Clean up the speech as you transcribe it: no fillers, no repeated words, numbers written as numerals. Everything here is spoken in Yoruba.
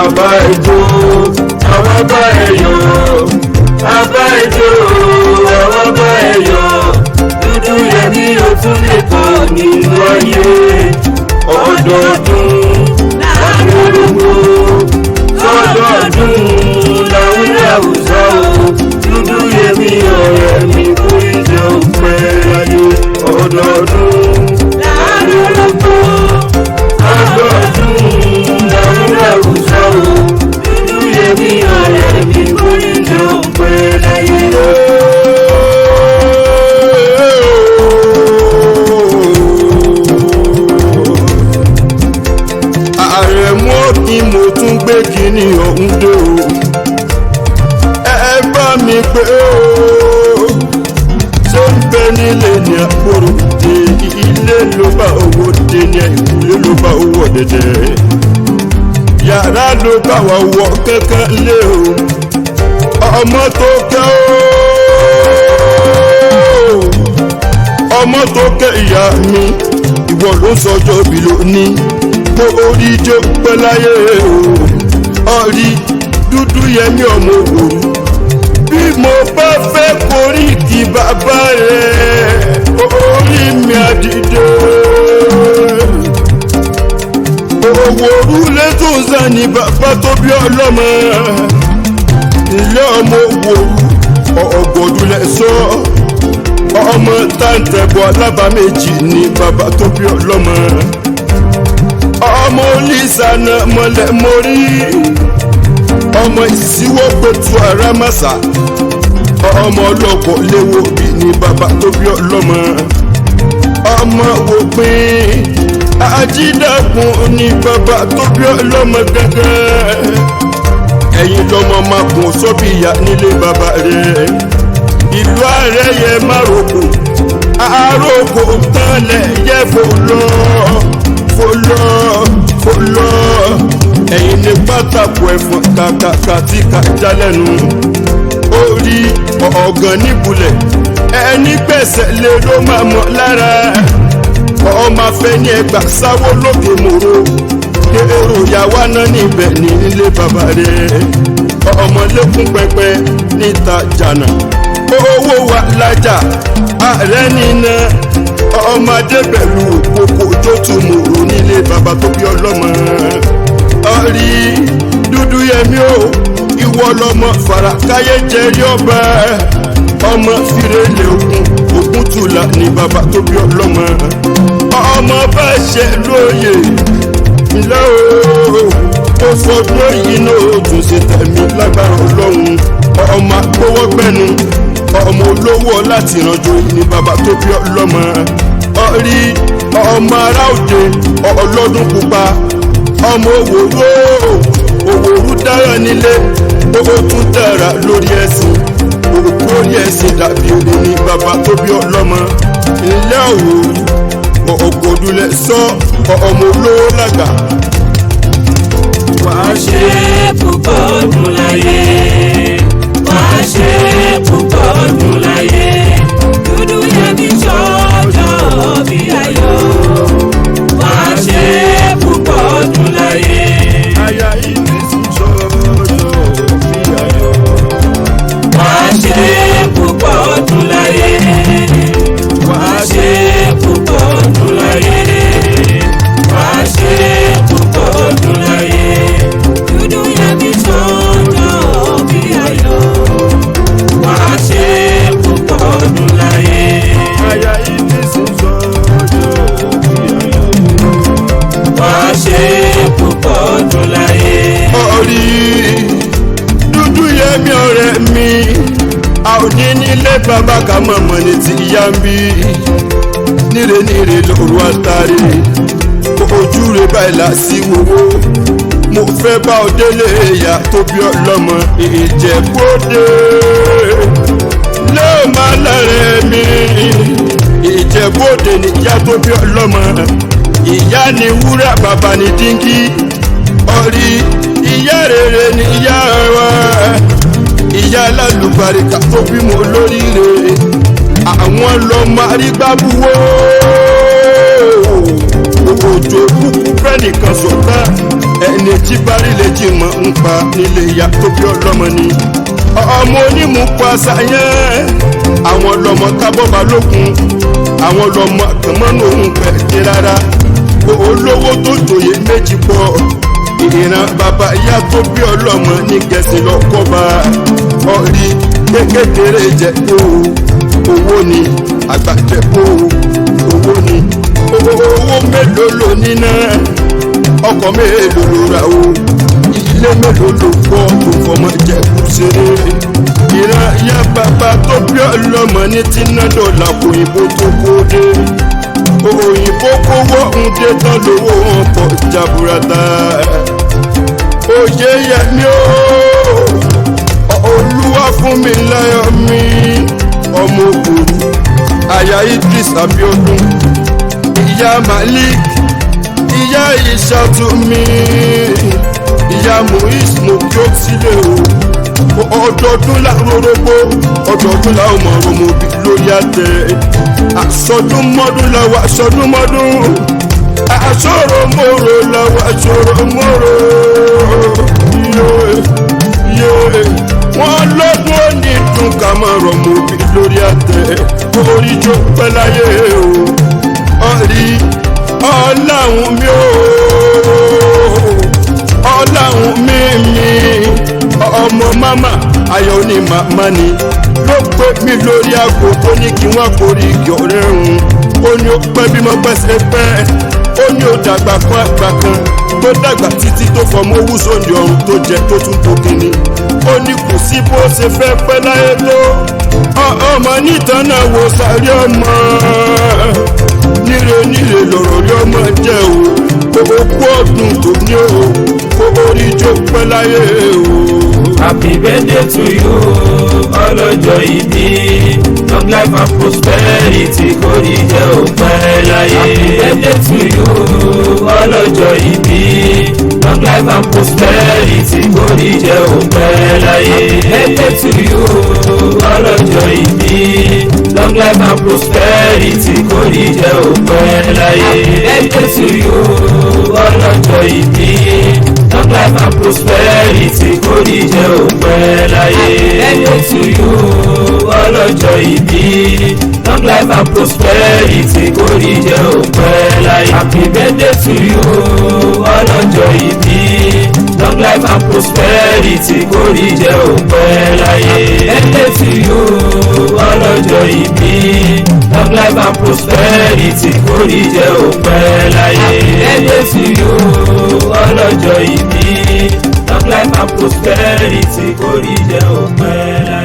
àbá ẹjọ́ àwọn bá ẹyọ àbá ẹjọ́ àwọn bá ẹyọ dúdú yẹmí ó tún lè kọ́ nínú ayé ọdọọdún láti olóńgbò ọdọọdún làwọn àwùjọ dúdú yẹmí ọ̀rẹ́ mi kú ìjọ pẹ́ ayé ọdọọdún láti olóńgbò ọdọọdún làwọn àwùjọ dúdú yẹmí ọ̀rẹ́ mi kú ìjọ pẹ́ ayé. Ni mo tún gbé kíní ọ̀hún dé o ẹ bá mi pé o ṣé ń bẹ nílé ní àpòrò dé ilé ló bá owó dé ní ìkúlé ló bá owó dẹ̀dẹ̀ yàrá ló bá wà wọ kankan lé o ọmọ tó kẹ́ o ọmọ tó kẹ́ ìyá mi ìwọ ló ń sọjọ́ bí lónìí mo orí jẹ́ pẹ́ láyé o ọ̀rí dúdú yẹmí ọmọ òwòrú bí mo bá fẹ́ korí kí bàbá rẹ̀ orí mi àdìdẹ òwòrú lẹ́tọ̀ sani bàbá tó bí ọlọ́mọ ilé ọmọ òwòrú ọ̀gọ̀dúnlẹ̀ sọ ọmọ táǹtẹ̀bọ̀ alábàáméjì ni bàbá tó bí ọlọ́mọ ọmọ olùsànà mọ̀lẹ́ mórí ọmọ ìsíwọ́ pẹ̀tù àràmàṣà ọmọ ọlọ́kọ̀ léwo bí ní bàbá tó bí ọlọ́mọ ọmọ òpin ajídàkùn ní bàbá tó bí ọlọ́mọ gángan ẹ̀yin lọ́mọ máa kún sọ́bì ìyá nílé bàbá rẹ̀ ìlú ààrẹ yẹ márùkù àròkò tánlẹ̀ yẹ fọlọ́ ẹ̀yin ní pátákó ẹ̀fọn kàkàkà tí kàjá lẹ́nu orí ọ̀gàn níbulẹ̀ ẹni gbẹ̀sẹ̀ lé ló máa mọ̀ lára ọmọ afẹ́ ní ẹgbà sáwó lókè mòró èrò yàwá náà níbẹ̀ ní ilé bàbá rẹ̀ ọmọlékún pẹpẹ níta jànà owó wa lájà ààrẹ nínà ọmọdé pẹ̀lú òkòkò tó tún mòrò nílé bàbá tó bí ọlọ́mọ ọ̀rí dúdú yẹmí o ìwọ lọmọ fàràkáyé jẹrí ọba ọmọ fìrèlè ògùn tùlà ní bàbá tó bí ọlọ́mọ ọmọ bá ṣe lóye ńlẹ́ o fọdún yìí náà ó tún ṣe tẹ̀mí lágbára ọlọ́run ọmọ agbówọ́gbẹ́nu ọmọ olówó láti rànjò ní bàbá tó bí ọlọ́mọ ọ̀rí ọmọ ará òde ọlọ́dún pupa ọmọ òwòrú dára nílé owó tún dára lórí ẹ̀sìn òkú orí ẹ̀sìn dàbí òde ní bàbá tó bí ọlọ́mọ ilé òwòrú ọ̀gọ̀dúnlẹ̀ sọ ọmọ olówó lágbà. wàá ṣe púpọ̀ ọdún láyé wàá ṣe púpọ̀ ọdún láyé dúdú yẹmí sọ́jọ́ bí ayọ̀ wàá ṣe púpọ̀ ọdún láyé. àyà ìdí sí sọ́jọ́ bí ayọ̀. wàá ṣe púpọ̀ ọdún láyé wàá ṣe púpọ̀ ọdún láyé wàá ṣe púpọ̀ ọdún láyé dúdú yẹmí sọ́jọ́ bí ayọ̀ wàá ṣe púpọ̀ ọdún láyé. àyà ìdí sí sọ́jọ́ bí ayọ̀. wàá ṣe púpọ̀ ọdún láyé. ọ̀rí dúdú yẹmí ọ̀rẹ́ mi a ò ní nílé bàbá ká mọ̀mọ́ ní ti ìyá ń bí níre lóru àtàrí ojú rẹ̀ báyìí lásì wowó mo fẹ́ bá ọ délé ìyá tó bí ọlọ́mọ Ìjẹ̀bú-Òde lé o máa lẹ́rẹ̀ mi Ìjẹ̀bú-Òde níyá tó bí ọlọ́mọ ìyá ni wúrà bàbá ni díngí ọ̀rí ìyá rere ni ìyá wa ìyá alálùbáríkà tó bímọ olóríire àwọn lọmọ arígbábúwò òjò kúkú fẹ́nìkan sọ̀tá ẹni tí bárí lè jí mọ́ ń pa nílé ìyá tó bí ọlọ́mọ ni ọmọ onímùpá sáyẹn àwọn lọmọ kábọ́ba lókun àwọn lọmọ kànmọ́nù òun pẹ̀ ní rárá olówó tó jòyè méjì pọ̀ ìran bàbá ìyá tó bí ọlọ́mọ ní gẹ̀ẹ́sì lọ́kọ́ba ọ̀rí kékeré jẹ́ owó ni àgbàjẹ́ owó ni owó mélòó ló níná ọkọ̀ mélòó ló ra o ilé mélòó ló gbọ́ tó fọmọ jẹ́kù ṣeré ìran ìyá bàbá tó bí ọlọ́mọ ní tínádọ́là òyìnbó tó kó dé òyìnbó kówó ń dé tán lówó wọn pọ̀ jaburata òye yẹmi olúwa fún mi láyọ̀ mi ọmọ ògùrù aya Idris Abiodun ìyá Malik ìyá Ìṣàtúmí ìyá Muiz mokyo sílé o ọdọọdún lárórógbó ọdọọdún láwọn ọmọ ọmọ òbí lórí àtẹ àsọdúnmọ́dún làwọn àsọdúnmọ́dún àsọ̀rọ̀mọ́rọ̀ làwọn àsọ̀rọ̀mọ́rọ̀ wọ́n lọ́dún òní dùn ká máa rọ̀ mọ́ òbí lórí àtẹ orí jó pẹ́ láyé o ọ̀rí ọ̀làhùn mi o ọ̀làhùn mi ọmọ mama ayọ̀ ní màmá ni ló pé mi lórí aago tó ní kí wọ́n forí igi ọ̀rẹ́ rùn ó ní ó pẹ́ bí mo pẹ́sẹ̀ pẹ́ ó ní ó dàgbà fún àgbà kan tó dàgbà títí tó fọmọ owó sóńdì ọ̀run tó jẹ tó tún tó kíni ó ní kò sí bó ṣe fẹ́ pẹ́ láyé tó ọmọ nítan náà wò sáré ọmọ níre lọ̀rọ̀ rí ọmọ jẹ́ o kú ọdún tó ní o orí jó pẹ́ láyé o. Happy birthday to you ọlọ́jọ́ ìbí long life and prosperity kò ní jẹ́ òpẹ́ láyé. Happy birthday to you ọlọ́jọ́ ìbí long life and prosperity kò ní jẹ́ òpẹ́ láyé. Happy birthday to you ọlọ́jọ́ ìbí long life and prosperity kò ní jẹ́ òpẹ́ láyé. Happy birthday to you ọlọ́jọ́ ìbí long life and prosperity kò ní jẹ́ òpẹ́ láyé. Ẹ̀jẹ̀ to you ọlọ́jọ́ ìbí long life and prosperity kò ní jẹ́ òpẹ́ láyé. Happy birthday to you ọlọ́jọ́ ìbí long life and prosperity kò ní jẹ́ òpẹ́ láyé. Ẹ̀jẹ̀ to you ọlọ́jọ́ ìbí long life and prosperity kò ní jẹ́ òpẹ́ láyé. Ẹ̀jẹ̀ to you ọlọ́jọ́ ìbí long life and prosperity kò ní jẹ́ òpẹ́ láyé.